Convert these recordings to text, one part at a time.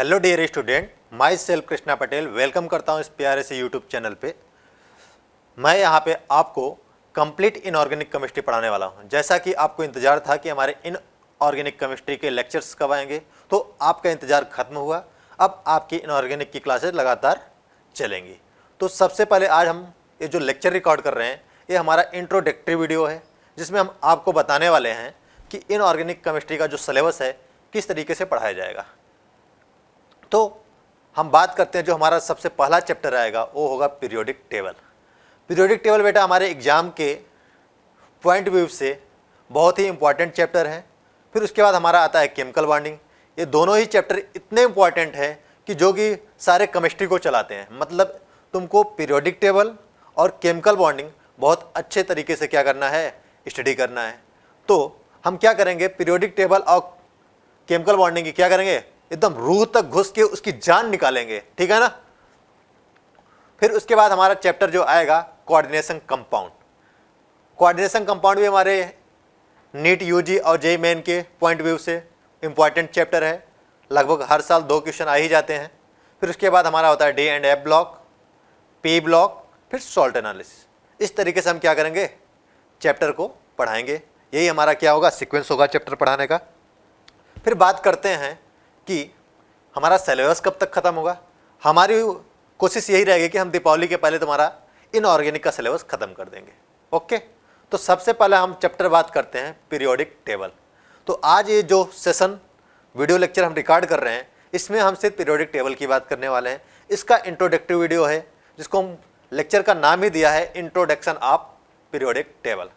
Hello dear student, myself Krishna Patel welcome करता हूं इस प्यारे से यूट्यूब चैनल पे। मैं यहां पे आपको कंप्लीट इनऑर्गेनिक केमिस्ट्री पढ़ाने वाला हूं। जैसा कि आपको इंतज़ार था कि हमारे इनऑर्गेनिक केमिस्ट्री के लेक्चर्स कब आएंगे, तो आपका इंतज़ार खत्म हुआ। अब आपकी इनऑर्गेनिक की क्लासेज लगातार चलेंगी। तो सबसे पहले आज हम ये जो लेक्चर रिकॉर्ड कर रहे हैं, ये हमारा इंट्रोडक्टरी वीडियो है, जिसमें हम आपको बताने वाले हैं कि इनऑर्गेनिक केमिस्ट्री का जो सिलेबस है किस तरीके से पढ़ाया जाएगा। तो हम बात करते हैं, जो हमारा सबसे पहला चैप्टर आएगा वो होगा पीरियोडिक टेबल। पीरियोडिक टेबल बेटा हमारे एग्जाम के पॉइंट व्यू से बहुत ही इंपॉर्टेंट चैप्टर है। फिर उसके बाद हमारा आता है केमिकल बॉन्डिंग। ये दोनों ही चैप्टर इतने इंपॉर्टेंट है कि जो कि सारे केमिस्ट्री को चलाते हैं। मतलब तुमको पीरियोडिक टेबल और केमिकल बॉन्डिंग बहुत अच्छे तरीके से क्या करना है, स्टडी करना है। तो हम क्या करेंगे, पीरियोडिक टेबल और केमिकल बॉन्डिंग की क्या करेंगे, एकदम रूह तक घुस के उसकी जान निकालेंगे, ठीक है ना। फिर उसके बाद हमारा चैप्टर जो आएगा कोऑर्डिनेशन कंपाउंड। कोऑर्डिनेशन कंपाउंड भी हमारे नीट यूजी और जेईई मेन के पॉइंट व्यू से इंपॉर्टेंट चैप्टर है। लगभग हर साल 2 क्वेश्चन आ ही जाते हैं। फिर उसके बाद हमारा होता है D and F block, P block, फिर सॉल्ट एनालिसिस। इस तरीके से हम क्या करेंगे, चैप्टर को पढ़ाएंगे। यही हमारा क्या होगा, सीक्वेंस होगा चैप्टर पढ़ाने का। फिर बात करते हैं कि हमारा सिलेबस कब तक ख़त्म होगा। हमारी कोशिश यही रहेगी कि हम दीपावली के पहले तुम्हारा इनऑर्गेनिक का सिलेबस ख़त्म कर देंगे। ओके, तो सबसे पहले हम चैप्टर बात करते हैं पीरियोडिक टेबल। तो आज ये जो सेशन वीडियो लेक्चर हम रिकॉर्ड कर रहे हैं, इसमें हम सिर्फ पीरियोडिक टेबल की बात करने वाले हैं। इसका इंट्रोडक्टरी वीडियो है, जिसको हम लेक्चर का नाम ही दिया है इंट्रोडक्शन ऑफ पीरियोडिक टेबल।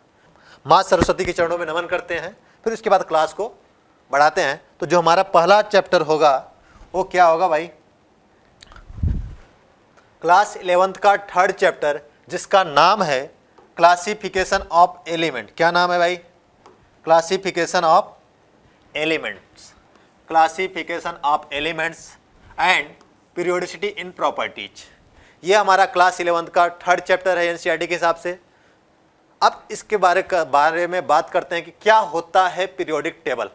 माँ सरस्वती के चरणों में नमन करते हैं। फिर उसके बाद क्लास को बढ़ाते हैं। तो जो हमारा पहला चैप्टर होगा वो क्या होगा भाई, क्लास 11th का थर्ड चैप्टर, जिसका नाम है क्लासिफिकेशन ऑफ एलिमेंट। क्या नाम है भाई, classification of elements. Classification of elements and periodicity in properties. ये हमारा क्लास 11th का थर्ड चैप्टर है एनसीईआरटी के हिसाब से। अब इसके बारे में बात करते हैं कि क्या होता है पीरियोडिक टेबल।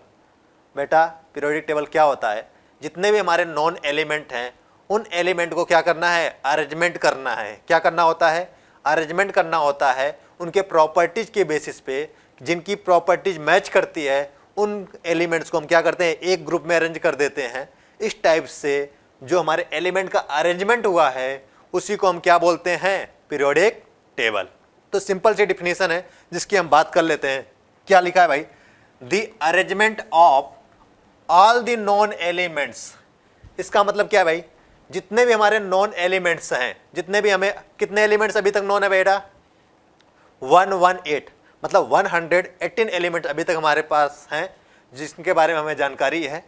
बेटा पीरियोडिक टेबल क्या होता है, जितने भी हमारे नॉन एलिमेंट हैं उन एलिमेंट को क्या करना है, अरेंजमेंट करना है। क्या करना होता है, अरेंजमेंट करना होता है। उनके प्रॉपर्टीज के बेसिस पे, जिनकी प्रॉपर्टीज मैच करती है, उन एलिमेंट्स को हम क्या करते हैं, एक ग्रुप में अरेंज कर देते हैं। इस टाइप से जो हमारे एलिमेंट का अरेंजमेंट हुआ है उसी को हम क्या बोलते हैं, पीरियोडिक टेबल। तो सिंपल सी डिफिनीशन है जिसकी हम बात कर लेते हैं। क्या लिखा है भाई, the arrangement of all the non elements. इसका मतलब क्या है भाई, जितने भी हमारे नॉन एलिमेंट्स हैं, जितने भी हमें कितने एलिमेंट्स अभी तक नॉन है बेटा, 118, मतलब 118 एलिमेंट अभी तक हमारे पास हैं, जिसके बारे में हमें जानकारी है।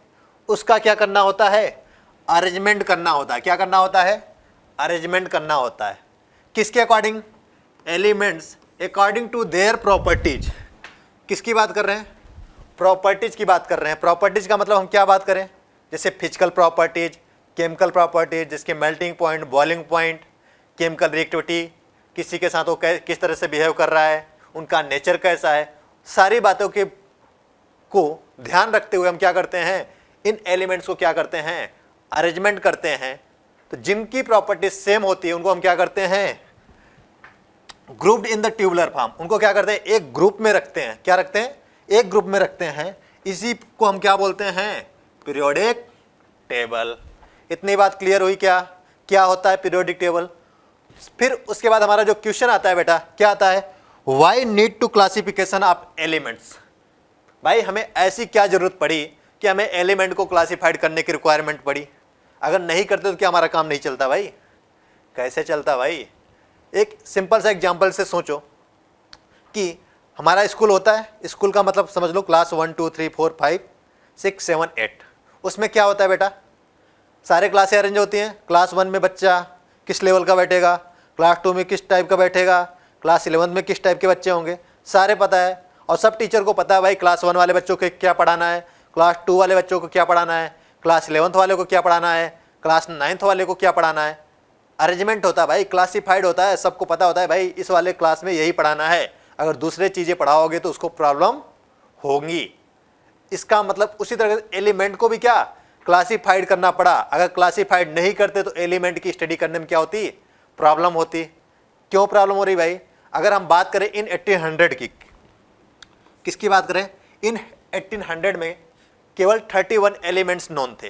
उसका क्या करना होता है, अरेंजमेंट करना होता है। क्या करना होता है, अरेंजमेंट करना होता है। किसके according, elements according to their properties. किसकी बात कर रहे हैं, प्रॉपर्टीज की बात कर रहे हैं। प्रॉपर्टीज का मतलब हम क्या बात करें, जैसे फिजिकल प्रॉपर्टीज, केमिकल प्रॉपर्टीज, जिसके melting point, boiling point, chemical reactivity, किसी के साथ वो किस तरह से बिहेव कर रहा है, उनका नेचर कैसा है, सारी बातों के को ध्यान रखते हुए हम क्या करते हैं, इन एलिमेंट्स को क्या करते हैं, अरेंजमेंट करते हैं। तो जिनकी प्रॉपर्टीज सेम होती है उनको हम क्या करते हैं, grouped in the tubular form. उनको क्या करते हैं, एक ग्रुप में रखते हैं। क्या रखते हैं, एक ग्रुप में रखते हैं। इसी को हम क्या बोलते हैं, पीरियोडिक टेबल। इतनी बात क्लियर हुई क्या, क्या होता है पीरियोडिक टेबल। फिर उसके बाद हमारा जो क्वेश्चन आता है बेटा, क्या आता है, why need to classification of elements. भाई हमें ऐसी क्या जरूरत पड़ी कि हमें एलिमेंट को क्लासिफाइड करने की रिक्वायरमेंट पड़ी। अगर नहीं करते तो क्या हमारा काम नहीं चलता भाई, कैसे चलता भाई। एक सिंपल सा एग्जाम्पल से सोचो कि हमारा स्कूल होता है, स्कूल का मतलब समझ लो क्लास 1 2 3 4 5 6 7 8। उसमें क्या होता है बेटा, सारे क्लासें अरेंज होती हैं। क्लास 1 में बच्चा किस लेवल का बैठेगा, क्लास 2 में किस टाइप का बैठेगा, क्लास 11 में किस टाइप के बच्चे होंगे, सारे पता है। और सब टीचर को पता है भाई क्लास 1 वाले बच्चों को क्या पढ़ाना है, क्लास 2 वाले बच्चों को क्या पढ़ाना है, क्लास 11th वाले को क्या पढ़ाना है, क्लास 9th वाले को क्या पढ़ाना है। अरेंजमेंट होता है भाई, क्लासिफाइड होता है, सबको पता होता है भाई इस वाले क्लास में यही पढ़ाना है। अगर दूसरे चीज़ें पढ़ाओगे तो उसको प्रॉब्लम होंगी। इसका मतलब उसी तरह एलिमेंट को भी क्या क्लासीफाइड करना पड़ा। अगर क्लासीफाइड नहीं करते तो एलिमेंट की स्टडी करने में क्या होती, प्रॉब्लम होती। क्यों प्रॉब्लम हो रही भाई? अगर हम बात करें इन 1800 की, किसकी बात करें, इन 1800 में केवल 31 एलिमेंट्स नोन थे।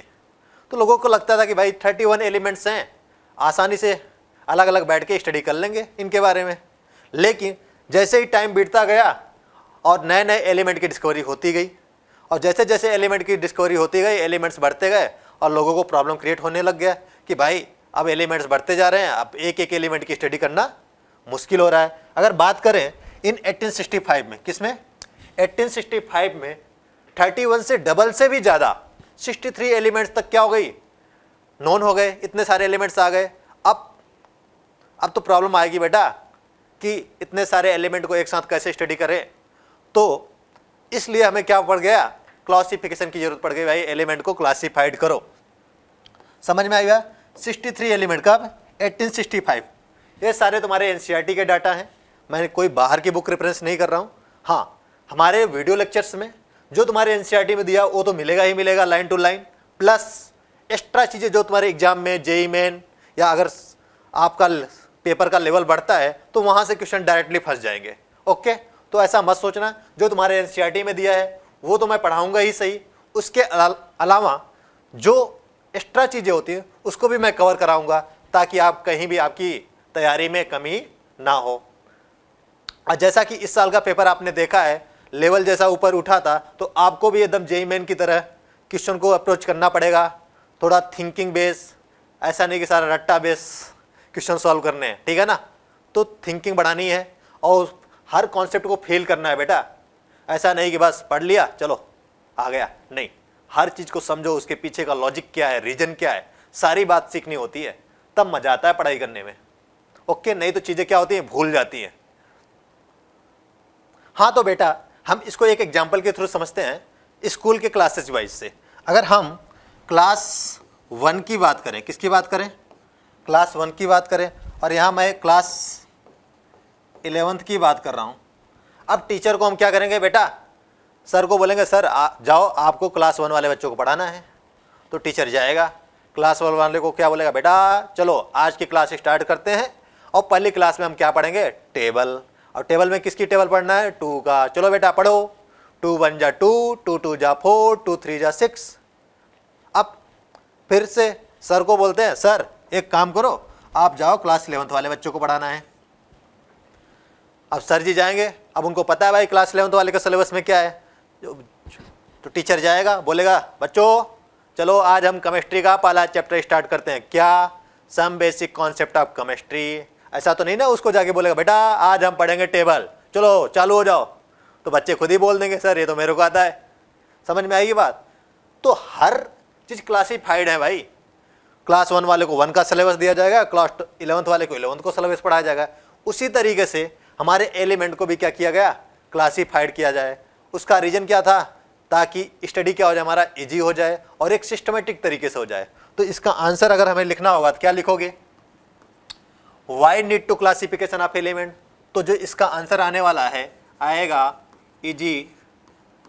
तो लोगों को लगता था कि भाई 31 एलिमेंट्स हैं, आसानी से अलग अलग बैठ के स्टडी कर लेंगे इनके बारे में। लेकिन जैसे ही टाइम बीतता गया और नए नए एलिमेंट की डिस्कवरी होती गई, और जैसे जैसे एलिमेंट की डिस्कवरी होती गई एलिमेंट्स बढ़ते गए, और लोगों को प्रॉब्लम क्रिएट होने लग गया कि भाई अब एलिमेंट्स बढ़ते जा रहे हैं, अब एक एक एलिमेंट की स्टडी करना मुश्किल हो रहा है। अगर बात करें इन 1865 में, किसमें, 1865 में 31 से डबल से भी ज़्यादा 63 एलिमेंट्स तक क्या हो गई, नोन हो गए, इतने सारे एलिमेंट्स आ गए। अब तो प्रॉब्लम आएगी बेटा कि इतने सारे एलिमेंट को एक साथ कैसे स्टडी करें। तो इसलिए हमें क्या पड़ गया, क्लासिफिकेशन की जरूरत पड़ गई। भाई एलिमेंट को क्लासिफाइड करो। समझ में आएगा, 63 एलिमेंट कब, 1865। ये सारे तुम्हारे एनसीईआरटी के डाटा हैं, मैं कोई बाहर की बुक रेफरेंस नहीं कर रहा हूँ। हाँ, हमारे वीडियो लेक्चर्स में जो तुम्हारे एनसीईआरटी में दिया वो तो मिलेगा ही मिलेगा, line to line, plus extra चीज़ें जो तुम्हारे एग्जाम में, जेई मेन, या अगर आपका पेपर का लेवल बढ़ता है तो वहाँ से क्वेश्चन डायरेक्टली फंस जाएंगे। ओके, तो ऐसा मत सोचना, जो तुम्हारे एनसीईआरटी में दिया है वो तो मैं पढ़ाऊँगा ही सही, उसके अलावा जो एक्स्ट्रा चीज़ें होती हैं उसको भी मैं कवर कराऊँगा, ताकि आप कहीं भी आपकी तैयारी में कमी ना हो। और जैसा कि इस साल का पेपर आपने देखा है, लेवल जैसा ऊपर उठा था, तो आपको भी एकदम जेईई मेन की तरह क्वेश्चन को अप्रोच करना पड़ेगा, थोड़ा थिंकिंग बेस, ऐसा नहीं कि सारा रट्टा बेस क्वेश्चन सॉल्व करने हैं, ठीक है ना। तो थिंकिंग बढ़ानी है और हर कॉन्सेप्ट को फील करना है बेटा। ऐसा नहीं कि बस पढ़ लिया चलो आ गया, नहीं, हर चीज़ को समझो, उसके पीछे का लॉजिक क्या है, रीजन क्या है, सारी बात सीखनी होती है, तब मजा आता है पढ़ाई करने में। ओके, नहीं तो चीज़ें क्या होती हैं, भूल जाती हैं। हाँ तो बेटा हम इसको एक एग्जाम्पल के थ्रू समझते हैं, स्कूल के क्लासेस वाइज से। अगर हम क्लास 1 की बात करें, किसकी बात करें, क्लास 1 की बात करें, और यहाँ मैं क्लास 11th की बात कर रहा हूँ। अब टीचर को हम क्या करेंगे बेटा, सर को बोलेंगे सर जाओ आपको क्लास 1 वाले बच्चों को पढ़ाना है। तो टीचर जाएगा, क्लास 1 वाले को क्या बोलेगा, बेटा चलो आज की क्लास स्टार्ट करते हैं, और पहली क्लास में हम क्या पढ़ेंगे, टेबल। और टेबल में किसकी टेबल पढ़ना है, 2 का। चलो बेटा पढ़ो, 2 1 जा 2, 2 2 जा 4, 2 3 जा 6। अब फिर से सर को बोलते हैं सर एक काम करो, आप जाओ क्लास 11th वाले बच्चों को पढ़ाना है। अब सर जी जाएंगे, अब उनको पता है भाई क्लास 11th वाले का सिलेबस में क्या है। तो टीचर जाएगा, बोलेगा बच्चों चलो आज हम केमिस्ट्री का पहला चैप्टर स्टार्ट करते हैं, क्या, some basic concept of chemistry. ऐसा तो नहीं ना उसको जाके बोलेगा बेटा आज हम पढ़ेंगे टेबल, चलो चालू हो जाओ। तो बच्चे खुद ही बोल देंगे सर ये तो मेरे को आता है। समझ में आएगी बात। तो हर चीज़ क्लासीफाइड है भाई। क्लास 1 वाले को 1 का सिलेबस दिया जाएगा, क्लास 11th वाले को 11th को सिलेबस पढ़ाया जाएगा। उसी तरीके से हमारे एलिमेंट को भी क्या किया गया, क्लासीफाइड किया जाए। उसका रीजन क्या था, ताकि स्टडी क्या हो जाए, हमारा इजी हो जाए और एक सिस्टमेटिक तरीके से हो जाए। तो इसका आंसर अगर हमें लिखना होगा तो क्या लिखोगे, why need to classification of element. तो जो इसका आंसर आने वाला है आएगा इजी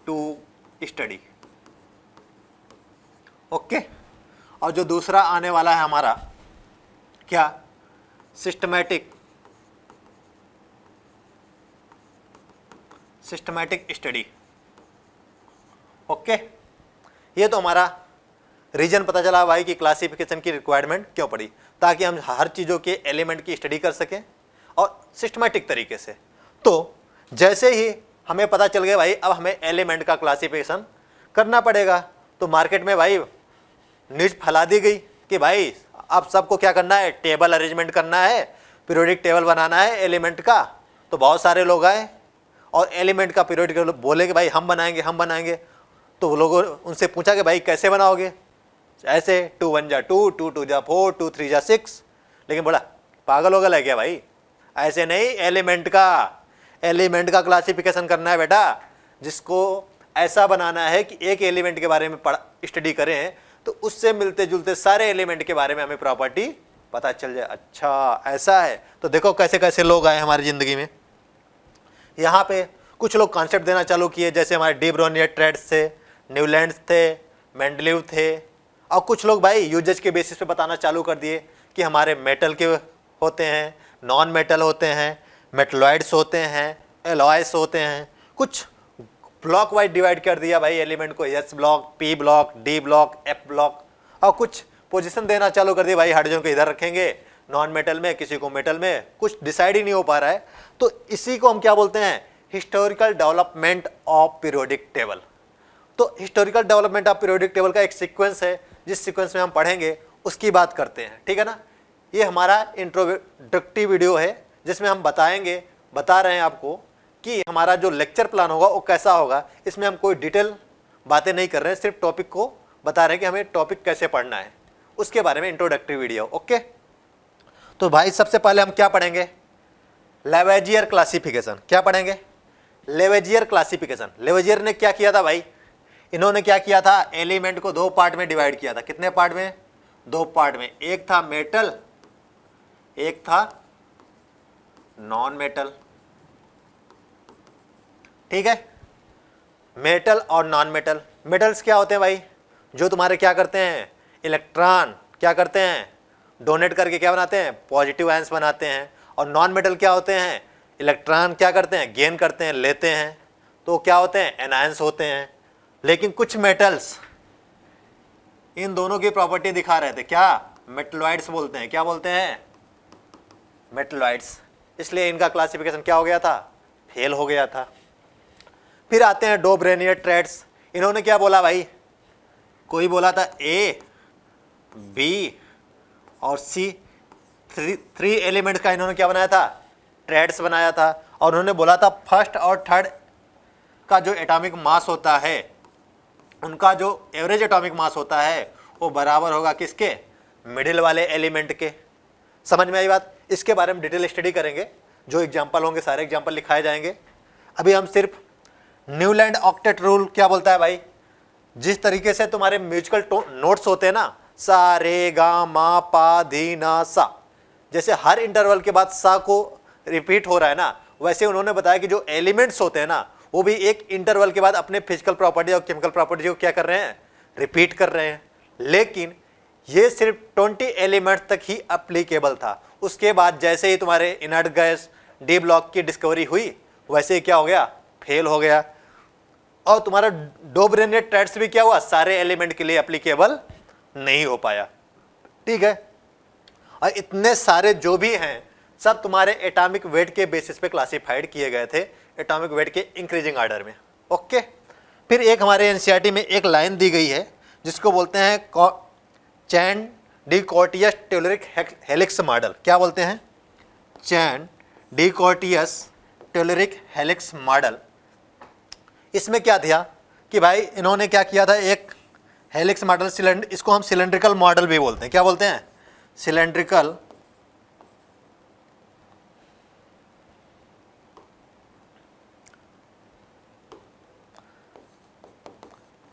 टू स्टडी। ओके, और जो दूसरा आने वाला है हमारा क्या, सिस्टमैटिक स्टडी। ओके, ये तो हमारा रीजन पता चला भाई कि क्लासिफिकेशन की रिक्वायरमेंट क्यों पड़ी, ताकि हम हर चीज़ों के एलिमेंट की स्टडी कर सकें और सिस्टमैटिक तरीके से। तो जैसे ही हमें पता चल गया भाई अब हमें एलिमेंट का क्लासिफिकेशन करना पड़ेगा, तो मार्केट में भाई न्यूज़ फैला दी गई कि भाई अब सबको क्या करना है, टेबल अरेंजमेंट करना है, पीरियोडिक टेबल बनाना है एलिमेंट का। तो बहुत सारे लोग आए और एलिमेंट का पीरियोडिक टेबल बोले कि भाई हम बनाएंगे। तो वो लोगों उनसे पूछा कि भाई कैसे बनाओगे, ऐसे 2 1 जा 2, 2 2 जा 4, 2 3 जा 6। लेकिन बोला पागल होगा क्या भाई, ऐसे नहीं, एलिमेंट का क्लासिफिकेशन करना है बेटा, जिसको ऐसा बनाना है कि एक एलिमेंट के बारे में स्टडी करें तो उससे मिलते जुलते सारे एलिमेंट के बारे में हमें प्रॉपर्टी पता चल जाए। अच्छा ऐसा है, तो देखो कैसे कैसे लोग आए हमारी ज़िंदगी में। यहाँ पे कुछ लोग कॉन्सेप्ट देना चालू किए, जैसे हमारे डी ब्रोनियर ट्रेड्स थे, न्यूलैंड्स थे, मेंडलीव थे, और कुछ लोग भाई यूजेज के बेसिस पे बताना चालू कर दिए कि हमारे मेटल के होते हैं, नॉन मेटल होते हैं, मेटलॉइड्स होते हैं, एलॉयस होते हैं। कुछ ब्लॉक वाइज डिवाइड कर दिया भाई एलिमेंट को, S block, P block, D block, F block, और कुछ पोजीशन देना चालू कर दिया भाई हाइड्रोजन को इधर रखेंगे नॉन मेटल में, किसी को मेटल में, कुछ डिसाइड ही नहीं हो पा रहा है। तो इसी को हम क्या बोलते हैं, historical development of periodic table. तो historical development of periodic table का एक सीक्वेंस है, जिस सीक्वेंस में हम पढ़ेंगे उसकी बात करते हैं, ठीक है ना। ये हमारा इंट्रोडक्टिव वीडियो है जिसमें हम बता रहे हैं आपको कि हमारा जो लेक्चर प्लान होगा वो कैसा होगा। इसमें हम कोई डिटेल बातें नहीं कर रहे हैं, सिर्फ टॉपिक को बता रहे हैं कि हमें टॉपिक कैसे पढ़ना है, उसके बारे में इंट्रोडक्टिव वीडियो। ओके, तो भाई सबसे पहले हम क्या पढ़ेंगे, लेवेजियर क्लासिफिकेशन। क्या पढ़ेंगे, लेवेजियर क्लासिफिकेशन। लेवेजियर ने क्या किया था भाई, इन्होंने क्या किया था, एलिमेंट को दो पार्ट में डिवाइड किया था। कितने पार्ट में, दो पार्ट में। एक था मेटल, एक था नॉन मेटल, ठीक है। मेटल और नॉन मेटल। मेटल्स क्या होते हैं भाई, जो तुम्हारे क्या करते हैं, इलेक्ट्रॉन क्या करते हैं, डोनेट करके क्या बनाते हैं, पॉजिटिव आयंस बनाते हैं। और नॉन मेटल क्या होते हैं, इलेक्ट्रॉन क्या करते हैं, गेन करते हैं, लेते हैं, तो क्या होते हैं, एनायंस होते हैं। लेकिन कुछ मेटल्स इन दोनों की प्रॉपर्टी दिखा रहे थे, क्या, मेटलॉइड्स बोलते हैं। क्या बोलते हैं, मेटलॉइड्स। इसलिए इनका क्लासिफिकेशन क्या हो गया था, फेल हो गया था। फिर आते हैं डो ब्रेनियर ट्रेड्स। इन्होंने क्या बोला भाई, कोई बोला था ए, बी और सी, थ्री एलिमेंट का इन्होंने क्या बनाया था, ट्रेड्स बनाया था। और उन्होंने बोला था फर्स्ट और थर्ड का जो एटॉमिक मास होता है, उनका जो एवरेज एटॉमिक मास होता है वो बराबर होगा किसके, मिडिल वाले एलिमेंट के। समझ में आई बात। इसके बारे में डिटेल स्टडी करेंगे, जो एग्जाम्पल होंगे सारे एग्जाम्पल लिखाए जाएंगे। अभी हम सिर्फ न्यूलैंड ऑक्टेट रूल क्या बोलता है भाई, जिस तरीके से तुम्हारे म्यूजिकल नोट्स होते हैं ना, सा रे गा मा पा धी ना सा, जैसे हर इंटरवल के बाद सा को रिपीट हो रहा है ना, वैसे उन्होंने बताया कि जो एलिमेंट्स होते हैं ना, वो भी एक इंटरवल के बाद अपने फिजिकल प्रॉपर्टी और केमिकल प्रॉपर्टी को क्या कर रहे हैं, रिपीट कर रहे हैं। लेकिन ये सिर्फ 20 एलिमेंट्स तक ही अप्लीकेबल था। उसके बाद जैसे ही तुम्हारे इनर्ट गैस डी ब्लॉक की डिस्कवरी हुई, वैसे ही क्या हो गया, फेल हो गया। और तुम्हारा डो ब्रेनियर ट्रेड्स भी क्या हुआ, सारे एलिमेंट के लिए एप्लीकेबल नहीं हो पाया, ठीक है। और इतने सारे जो भी हैं सब तुम्हारे एटॉमिक वेट के बेसिस पे क्लासिफाइड किए गए थे, एटॉमिक वेट के इंक्रीजिंग ऑर्डर में। ओके, फिर एक हमारे एनसीईआरटी में एक लाइन दी गई है जिसको बोलते हैं चैन डी कॉर्टियस टेलरिक हेलिक्स मॉडल। क्या बोलते हैं, चैन डी कॉर्टियस टेलरिक हेलिक्स मॉडल। इसमें क्या था कि भाई इन्होंने क्या किया था, एक हेलिक्स मॉडल, इसको हम सिलेंड्रिकल मॉडल भी बोलते हैं। क्या बोलते हैं, सिलेंड्रिकल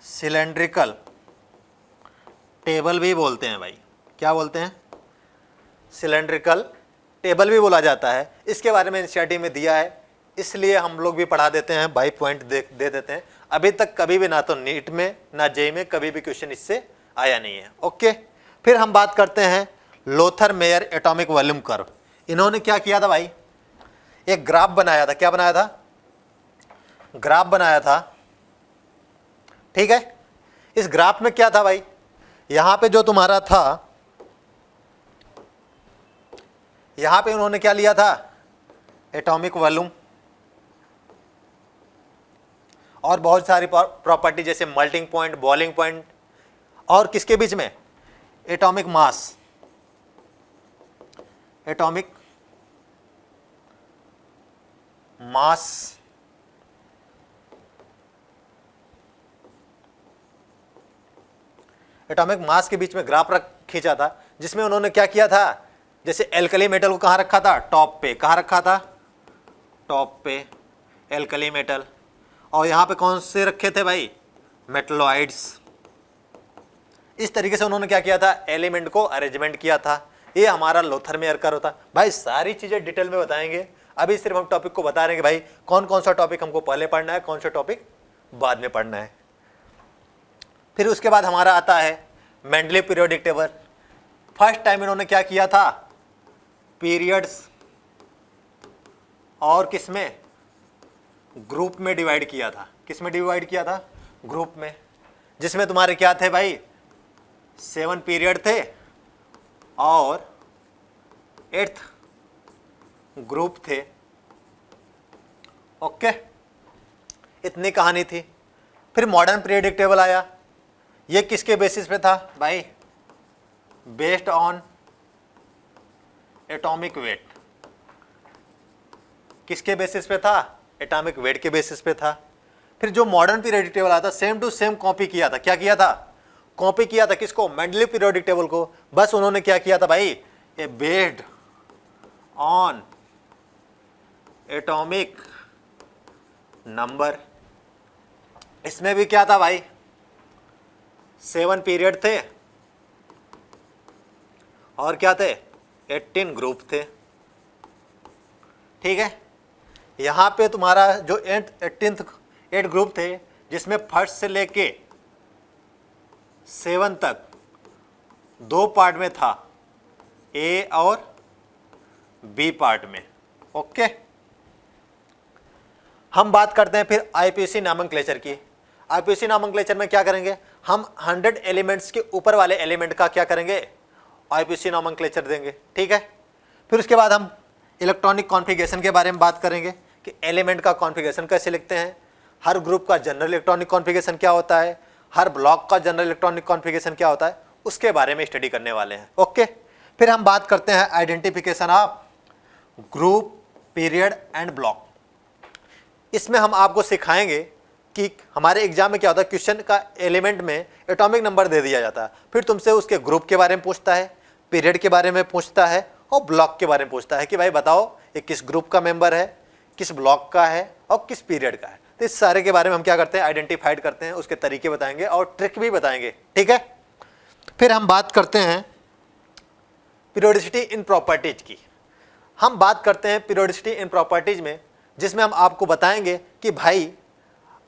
सिलेंड्रिकल टेबल भी बोलते हैं भाई। क्या बोलते हैं, सिलेंड्रिकल टेबल भी बोला जाता है। इसके बारे में एनसीईआरटी में दिया है, इसलिए हम लोग भी पढ़ा देते हैं भाई, पॉइंट दे देते हैं। अभी तक कभी भी ना तो नीट में ना जेईई में कभी भी क्वेश्चन इससे आया नहीं है। ओके, फिर हम बात करते हैं Lothar Meyer atomic volume curve. इन्होंने क्या किया था भाई, एक ग्राफ बनाया था। क्या बनाया था, ग्राफ बनाया था, ठीक है। इस ग्राफ में क्या था भाई, यहां पे जो तुम्हारा था, यहां पे उन्होंने क्या लिया था, एटॉमिक वॉल्यूम और बहुत सारी प्रॉपर्टी जैसे मेल्टिंग पॉइंट, बॉइलिंग पॉइंट, और किसके बीच में, atomic mass, atomic mass, atomic mass के बीच में ग्राफ खींचा था, जिसमें उन्होंने क्या किया था, जैसे एल्कली मेटल को कहाँ रखा था, टॉप पे। कहाँ रखा था, टॉप पे एल्कली मेटल। और यहाँ पे कौन से रखे थे भाई, मेटलॉइड्स। इस तरीके से उन्होंने क्या किया था, एलिमेंट को अरेंजमेंट किया था। ये हमारा लोथर मेयर कर्व होता। भाई सारी चीज़ें डिटेल में बताएंगे, अभी सिर्फ हम टॉपिक को बता रहे हैं कि भाई कौन कौन सा टॉपिक हमको पहले पढ़ना है, कौन सा टॉपिक बाद में पढ़ना है। फिर उसके बाद हमारा आता है Mendeleev periodic table. First time इन्होंने क्या किया था, पीरियड्स और किसमें, ग्रुप में डिवाइड किया था। किस में डिवाइड किया था, ग्रुप में, जिसमें तुम्हारे क्या थे भाई, 7 पीरियड थे और 8th ग्रुप थे। ओके, इतनी कहानी थी। फिर मॉडर्न पीरियोडिक टेबल आया। ये किसके बेसिस पे था भाई, बेस्ड ऑन एटॉमिक वेट। किसके बेसिस पे था, एटॉमिक वेट के बेसिस पे था। फिर जो मॉडर्न पीरियोडिक टेबल आया था सेम टू सेम कॉपी किया था। क्या किया था, कॉपी किया था किसको, मेंडलीव पीरियोडिक टेबल को। बस उन्होंने क्या किया था भाई, ए बेस्ड ऑन एटॉमिक नंबर। इसमें भी क्या था भाई, 7 पीरियड थे और क्या थे, 18 ग्रुप थे। ठीक है, यहां पे तुम्हारा जो 8 ग्रुप थे, जिसमें फर्स्ट से लेके 7 तक 2 पार्ट में था, ए और बी पार्ट में। ओके, हम बात करते हैं फिर आईपीसी नोमेनक्लेचर की। आईपीसी नोमेनक्लेचर में क्या करेंगे, हम 100 एलिमेंट्स के ऊपर वाले एलिमेंट का क्या करेंगे, आईपीसी नोमेनक्लेचर देंगे। ठीक है, फिर उसके बाद हम इलेक्ट्रॉनिक कॉन्फ़िगरेशन के बारे में बात करेंगे कि एलिमेंट का कॉन्फ़िगरेशन कैसे लिखते हैं, हर ग्रुप का जनरल इलेक्ट्रॉनिक कॉन्फ़िगरेशन क्या होता है, हर ब्लॉक का जनरल इलेक्ट्रॉनिक कॉन्फ़िगरेशन क्या होता है, उसके बारे में स्टडी करने वाले हैं। ओके, फिर हम बात करते हैं identification of group, period and block. इसमें हम आपको सिखाएंगे कि हमारे एग्जाम में क्या होता है, क्वेश्चन का एलिमेंट में एटॉमिक नंबर दे दिया जाता है, फिर तुमसे उसके ग्रुप के बारे में पूछता है, पीरियड के बारे में पूछता है और ब्लॉक के बारे में पूछता है कि भाई बताओ ये किस ग्रुप का मेंबर है, किस ब्लॉक का है और किस पीरियड का है। तो इस सारे के बारे में हम क्या करते हैं, आइडेंटिफाइड करते हैं, उसके तरीके बताएंगे और ट्रिक भी बताएंगे। ठीक है, फिर हम बात करते हैं पीरियोडिसिटी इन प्रॉपर्टीज की। हम बात करते हैं पीरियोडिसिटी इन प्रॉपर्टीज में, जिसमें हम आपको बताएंगे कि भाई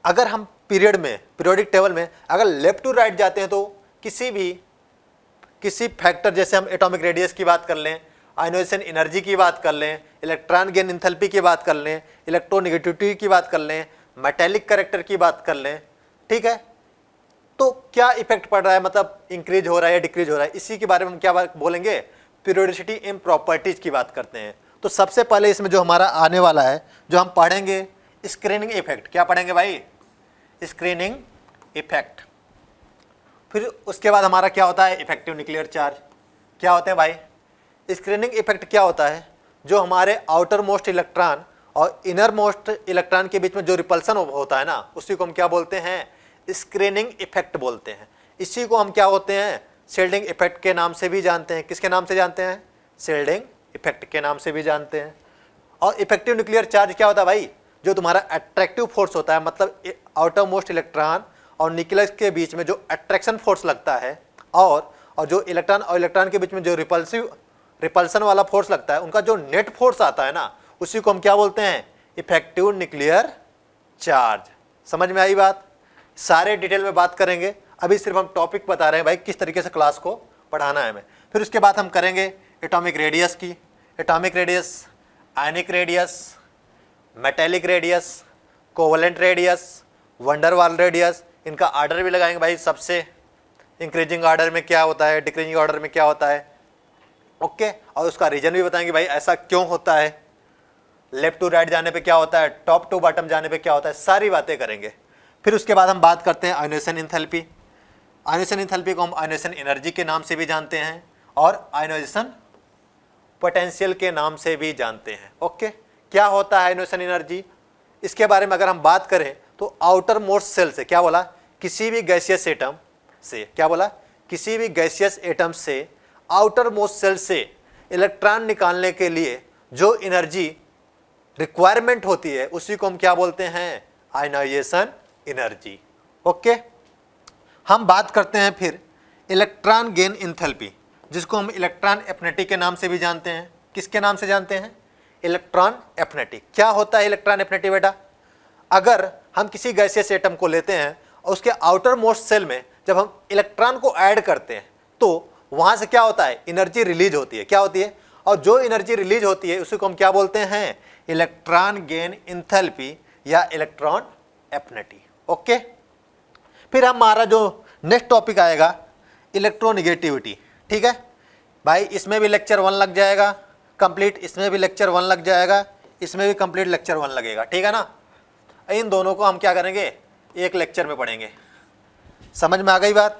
अगर हम पीरियड में, पीरियोडिक टेबल में अगर लेफ्ट टू राइट जाते हैं तो किसी फैक्टर, जैसे हम एटॉमिक रेडियस की बात कर लें, आयोनाइजेशन एनर्जी की बात कर लें, इलेक्ट्रॉन गेन एंथैल्पी की बात कर लें, इलेक्ट्रोनेगेटिविटी की बात कर लें, मेटेलिक कैरेक्टर की बात कर लें, ठीक है, तो क्या इफेक्ट पड़ रहा है, मतलब इंक्रीज हो रहा है या डिक्रीज हो रहा है, इसी के बारे में हम क्या बोलेंगे, पीरियोडिसिटी इन प्रॉपर्टीज की बात करते हैं। तो सबसे पहले इसमें जो हमारा आने वाला है, जो हम पढ़ेंगे, स्क्रीनिंग इफेक्ट। क्या पढ़ेंगे भाई, स्क्रीनिंग इफेक्ट। फिर उसके बाद हमारा क्या होता है, इफेक्टिव न्यूक्लियर चार्ज। क्या होते हैं भाई, स्क्रीनिंग इफेक्ट क्या होता है, जो हमारे आउटर मोस्ट इलेक्ट्रॉन और इनर मोस्ट इलेक्ट्रॉन के बीच में जो रिपल्सन होता है ना, उसी को हम क्या बोलते हैं, स्क्रीनिंग इफेक्ट बोलते हैं। इसी को हम क्या होते हैं, शिल्डिंग इफेक्ट के नाम से भी जानते हैं। किसके नाम से जानते हैं, शिल्डिंग इफेक्ट के नाम से भी जानते हैं। और इफेक्टिव न्यूक्लियर चार्ज क्या होता है भाई, जो तुम्हारा अट्रैक्टिव फोर्स होता है, मतलब आउटर मोस्ट इलेक्ट्रॉन और न्यूक्लियस के बीच में जो अट्रैक्शन फोर्स लगता है, और जो इलेक्ट्रॉन और इलेक्ट्रॉन के बीच में जो रिपल्सन वाला फोर्स लगता है, उनका जो नेट फोर्स आता है ना, उसी को हम क्या बोलते हैं, इफेक्टिव न्यूक्लियर चार्ज। समझ में आई बात, सारे डिटेल में बात करेंगे, अभी सिर्फ हम टॉपिक बता रहे हैं भाई किस तरीके से क्लास को पढ़ाना है हमें। फिर उसके बाद हम करेंगे एटॉमिक रेडियस की, atomic radius, ionic radius, metallic radius, covalent radius, wonder वाल रेडियस। इनका आर्डर भी लगाएंगे भाई, सबसे इंक्रीजिंग ऑर्डर में क्या होता है, डिक्रीजिंग ऑर्डर में क्या होता है। ओके, और उसका रीजन भी बताएंगे भाई ऐसा क्यों होता है, लेफ्ट टू राइट जाने पे क्या होता है, टॉप टू बॉटम जाने पे क्या होता है, सारी बातें करेंगे। फिर उसके बाद हम बात करते हैं आयोनाइजेशन एंथैल्पी। आयोनाइजेशन एंथैल्पी को हम आयोनाइजेशन एनर्जी के नाम से भी जानते हैं और आयोनाइजेशन पोटेंशियल के नाम से भी जानते हैं। ओके, क्या होता है आयोनाइजेशन एनर्जी, इसके बारे में अगर हम बात करें तो आउटर मोस्ट सेल से, क्या बोला, किसी भी गैसियस एटम से, क्या बोला, किसी भी गैसियस एटम से आउटर मोस्ट सेल से इलेक्ट्रॉन निकालने के लिए जो एनर्जी रिक्वायरमेंट होती है, उसी को हम क्या बोलते हैं, आयोनाइजेशन एनर्जी। ओके, हम बात करते हैं फिर इलेक्ट्रॉन गेन एंथैल्पी, जिसको हम इलेक्ट्रॉन एफिनिटी के नाम से भी जानते हैं। किसके नाम से जानते हैं, इलेक्ट्रॉन एफिनिटी। क्या होता है इलेक्ट्रॉन एफिनिटी बेटा, अगर हम किसी गैसियस एटम को लेते हैं और उसके आउटर मोस्ट सेल में जब हम इलेक्ट्रॉन को ऐड करते हैं तो वहाँ से क्या होता है, एनर्जी रिलीज होती है। क्या होती है, और जो एनर्जी रिलीज होती है उसी को हम क्या बोलते हैं, इलेक्ट्रॉन गेन इंथैल्पी या इलेक्ट्रॉन एफिनिटी। ओके, फिर हमारा जो नेक्स्ट टॉपिक आएगा इलेक्ट्रोनिगेटिविटी। ठीक है भाई, इसमें भी लेक्चर 1 लग जाएगा कंप्लीट, इसमें भी लेक्चर 1 लग जाएगा, इसमें भी कंप्लीट लेक्चर 1 लगेगा। ठीक है ना, इन दोनों को हम क्या करेंगे, एक लेक्चर में पढ़ेंगे। समझ में आ गई बात।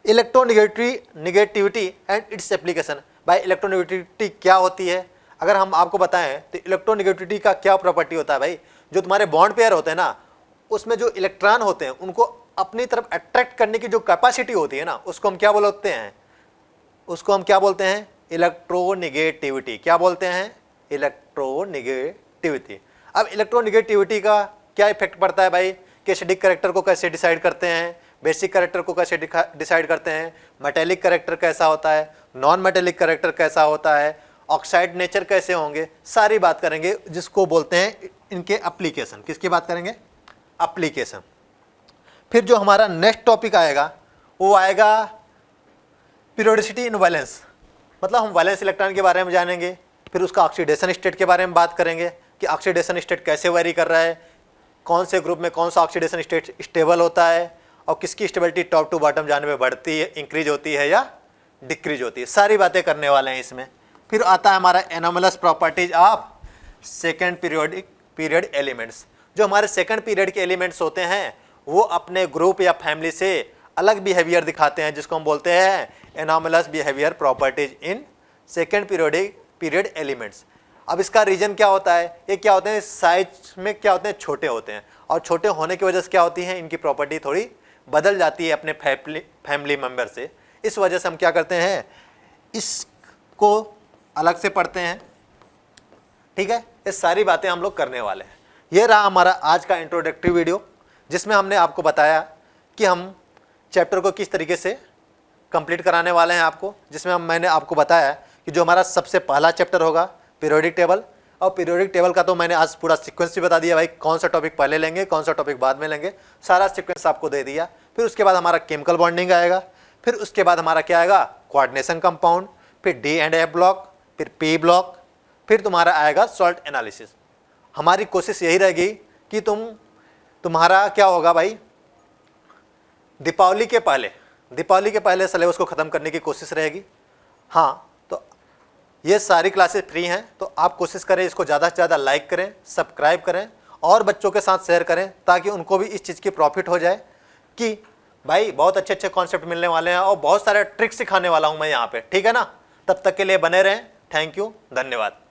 Electronegativity and its application. भाई इलेक्ट्रोनिगेटिविटी क्या होती है, अगर हम आपको बताएं तो इलेक्ट्रोनिगेटिविटी का क्या प्रॉपर्टी होता है भाई, जो तुम्हारे बॉन्ड पेयर होते हैं ना, उसमें जो इलेक्ट्रॉन होते हैं उनको अपनी तरफ अट्रैक्ट करने की जो कैपेसिटी होती है ना, उसको हम क्या बोलते हैं, उसको हम क्या बोलते हैं, इलेक्ट्रोनिगेटिविटी। क्या बोलते हैं, इलेक्ट्रोनिगेटिविटी। अब इलेक्ट्रोनिगेटिविटी का क्या इफेक्ट पड़ता है भाई, कि एसिडिक कैरेक्टर को कैसे डिसाइड करते हैं, बेसिक कैरेक्टर को कैसे डिसाइड करते हैं, मेटेलिक कैरेक्टर कैसा होता है, नॉन मेटेलिक कैरेक्टर कैसा होता है, ऑक्साइड नेचर कैसे होंगे, सारी बात करेंगे, जिसको बोलते हैं इनके एप्लीकेशन। किसकी बात करेंगे, एप्लीकेशन। फिर जो हमारा नेक्स्ट टॉपिक आएगा वो आएगा पीरियोडिसिटी इन वैलेंस, मतलब हम वैलेंस इलेक्ट्रॉन के बारे में जानेंगे। फिर उसका ऑक्सीडेशन स्टेट के बारे में बात करेंगे कि ऑक्सीडेशन स्टेट कैसे वेरी कर रहा है, कौन से ग्रुप में कौन सा ऑक्सीडेशन स्टेट स्टेबल होता है, और किसकी स्टेबिलिटी टॉप टू बॉटम जाने में बढ़ती है, इंक्रीज होती है या डिक्रीज होती है, सारी बातें करने वाले हैं इसमें। फिर आता है हमारा anomalous properties of second period elements. जो हमारे सेकेंड पीरियड के एलिमेंट्स होते हैं वो अपने ग्रुप या फैमिली से अलग बिहेवियर दिखाते हैं, जिसको हम बोलते हैं anomalous behaviour properties in second period elements. अब इसका रीजन क्या होता है, ये क्या होते हैं, साइज में क्या होते हैं, छोटे होते हैं, और छोटे होने की वजह से क्या होती है, इनकी प्रॉपर्टी थोड़ी बदल जाती है अपने फैमिली मेम्बर से। इस वजह से हम क्या करते हैं, इसको अलग से पढ़ते हैं। ठीक है, ये सारी बातें हम लोग करने वाले हैं। ये रहा हमारा आज का इंट्रोडक्टरी वीडियो, जिसमें हमने आपको बताया कि हम चैप्टर को किस तरीके से कंप्लीट कराने वाले हैं आपको, जिसमें मैंने आपको बताया कि जो हमारा सबसे पहला चैप्टर होगा पीरियोडिक टेबल, और पीरियोडिक टेबल का तो मैंने आज पूरा सीक्वेंस भी बता दिया भाई, कौन सा टॉपिक पहले लेंगे कौन सा टॉपिक बाद में लेंगे, सारा सीक्वेंस आपको दे दिया। फिर उसके बाद हमारा केमिकल बॉन्डिंग आएगा, फिर उसके बाद हमारा क्या आएगा, कोऑर्डिनेशन कंपाउंड, फिर डी एंड एफ ब्लॉक, फिर पी ब्लॉक, फिर तुम्हारा आएगा सॉल्ट एनालिसिस। हमारी कोशिश यही रहेगी कि तुम्हारा क्या होगा भाई, दीपावली के पहले सिलेबस को ख़त्म करने की कोशिश रहेगी। हाँ, तो ये सारी क्लासेस फ्री हैं, तो आप कोशिश करें इसको ज़्यादा से ज़्यादा लाइक करें, सब्सक्राइब करें और बच्चों के साथ शेयर करें, ताकि उनको भी इस चीज़ की प्रॉफिट हो जाए कि भाई बहुत अच्छे अच्छे कॉन्सेप्ट मिलने वाले हैं और बहुत सारे ट्रिक्स सिखाने वाला हूँ मैं यहाँ पे। ठीक है ना, तब तक के लिए बने रहें। थैंक यू, धन्यवाद।